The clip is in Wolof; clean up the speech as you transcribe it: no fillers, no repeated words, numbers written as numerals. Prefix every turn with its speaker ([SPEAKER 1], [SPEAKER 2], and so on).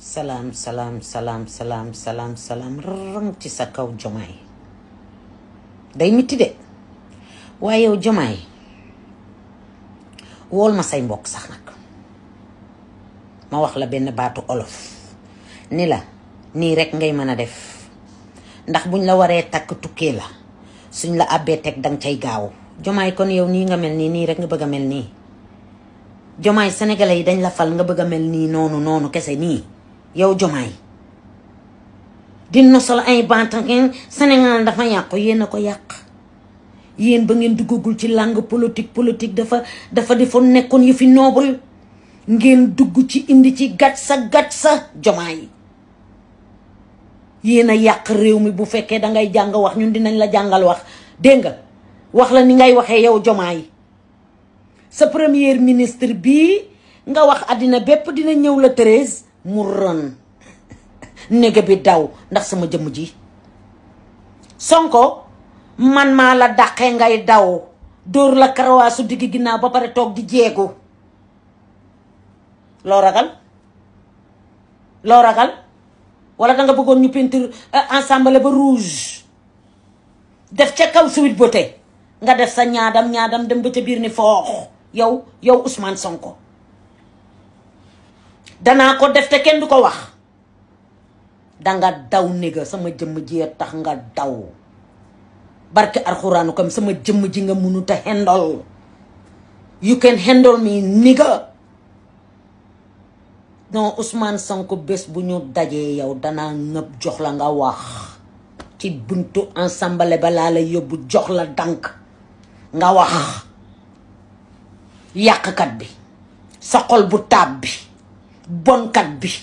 [SPEAKER 1] salaam rang ci sa kaw Jomaay day mitti de waaye yow Jomaay wool ma say mbokk sax nag ma wax la benn baatu olof ni la nii rek ngay mën a def ndax buñ la waree takk tukkee la suñ la àbbee teg danga cay gaaw Jomaay kon yow nii nga mel nii rek nga bëgg a mel nii Jomaay sénégalais yi dañ la fal nga bëgg a mel nii noonu kese nii yow Jomaay dina sol ay bantanken Sénégal dafa yàqu yéen a ko yàq yéen ba ngeen duggagul ci langue politique dafa defoon nekkoon yu fi noble ngeen dugg ci indi ci gat sa Jomaay yéen a yàq réew mi. bu fekkee dangay jàng wax ñun dinañ la jàngal wax dégg nga wax la ni ngay waxee yow Jomaay sa premier ministre bii nga wax àddina bépp dina ñëw la 13 mu ron néga bi daw ndax sama jëmm ji. Sonko man maa la dàqee ngay daw dóor la karawaasu digg ginnaaw ba pare toog di jeegu loo ragal wala danga bëggoon ñu peinture ensemble ba rouge def ca kaw Sweet Beauté nga def sa ñaadam dem ba ca biir ni foox yow Ousmane Sonko danaa ko def te kenn du ko wax danga daw néga sama jëmm ji tax nga daw barke alxuraanu kam sama jëmm ji nga mënut a handle you can handle me néga non Ousmane Sonko bés bu ñu dajee yow danaa ngëb jox la nga wax ci buntu ensemble ba laa la yóbbu jox la dank nga wax yàqkat bi sa xol bu taab bi bonkat bi